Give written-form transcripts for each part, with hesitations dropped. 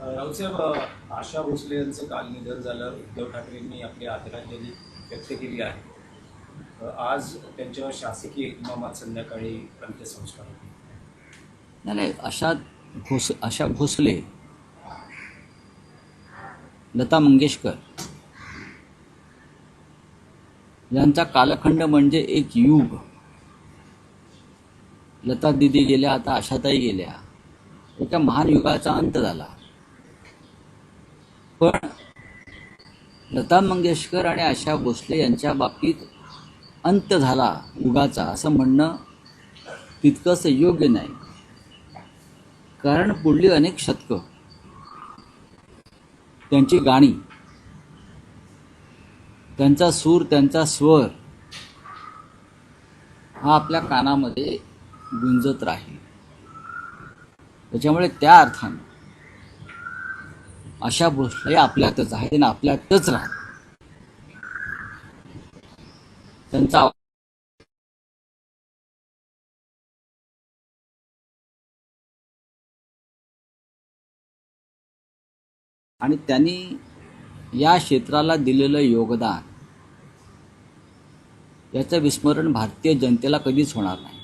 राऊतसाहेब, आशा भोसले यांचं काल निधन झालं. उद्धव ठाकरेंनी आपली आदरांजली व्यक्त केली आहे. आज त्यांच्यावर शासकीय इमामात संध्याकाळी अंत्यसंस्कार होते. नाही, आशा भोसले, लता मंगेशकर यांचा कालखंड म्हणजे एक युग. लता दिदी गेल्या, आता आशाताई गेल्या. एका महान युगाचा अंत झाला. पण लता मंगेशकर आणि आशा भोसले यांच्या बाबतीत अंत झाला युगाचा असं म्हणणं तितकंच योग्य नाही. कारण पुढली अनेक शतकं त्यांची गाणी, त्यांचा सूर, त्यांचा स्वर हा आपल्या कानामध्ये गुंजत राहील. त्याच्यामुळे त्या अर्थानं आशा भोसले आपल्यातच आहे आणि आपल्यातच राहत. त्यांचा आणि त्यांनी या क्षेत्राला दिलेलं योगदान याचं विस्मरण भारतीय जनतेला कधीच होणार नाही.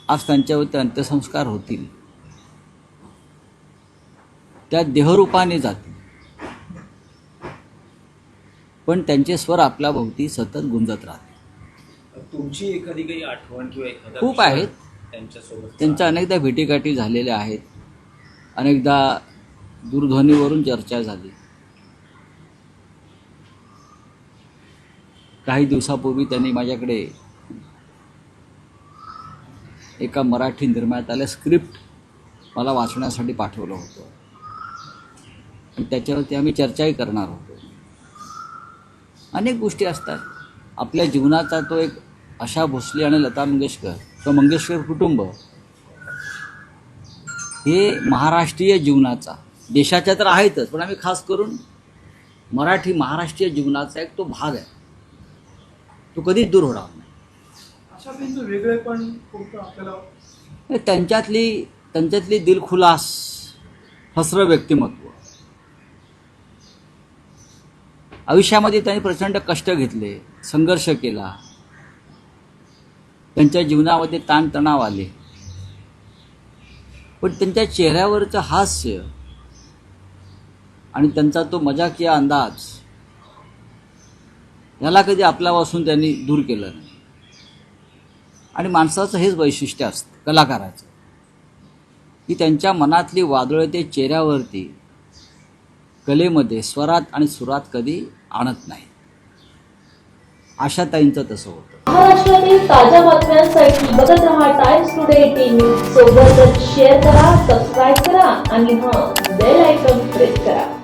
आज त्यांच्यावरती अंत्यसंस्कार होतील, त्या देहरूपाने जातील, पण त्यांचे स्वर आपल्या भोवती सतत गुंजत राहतील. तुमची एखादी काही आठवण किंवा एखादा खूप आहेत त्यांच्यासोबत? त्यांच्या अनेकदा भेटीगाठी झालेल्या आहेत, अनेकदा दूरध्वनीवरून चर्चा झाली. काही दिवसापूर्वी त्यांनी माझ्याकडे एका मराठी निर्मात्याला आल्या स्क्रिप्ट मला वाचण्यासाठी पाठवलं होतं आणि त्याच्यावरती आम्ही चर्चाही करणार होतो. अनेक गोष्टी असतात आपल्या जीवनाचा. तो एक आशा भोसले आणि लता मंगेशकर किंवा मंगेशकर कुटुंब हे महाराष्ट्रीय जीवनाचा, देशाच्या तर आहेतच, पण आम्ही खास करून मराठी महाराष्ट्रीय जीवनाचा एक तो भाग आहे. तो कधीच दूर होणार नाही. अशा बिंदू वेगळे पण आपल्याला त्यांच्यातली दिलखुलास हसरं व्यक्तिमत्व. आयुष्यामध्ये त्यांनी प्रचंड कष्ट घेतले, संघर्ष केला, त्यांच्या जीवनामध्ये ताणतणाव आले, पण त्यांच्या चेहऱ्यावरचं हास्य आणि त्यांचा तो मजाकिया अंदाज याला कधी आपल्यापासून त्यांनी दूर केलं नाही. आणि माणसाचं हेच वैशिष्ट्य असतं कलाकाराचं, की त्यांच्या मनातली वादळे ते चेहऱ्यावरती, कलेमध्ये, स्वरात आणि सुरात कधी आणत नाही. आशाताईंचं तसं होतं. महाराष्ट्रातील ताज्या बातम्यांसाठी बघत रहा टाइम्स टुडे 18 न्यूज. सोबतच शेअर करा, सबस्क्राईब करा आणि बेल आयकॉन प्रेस करा.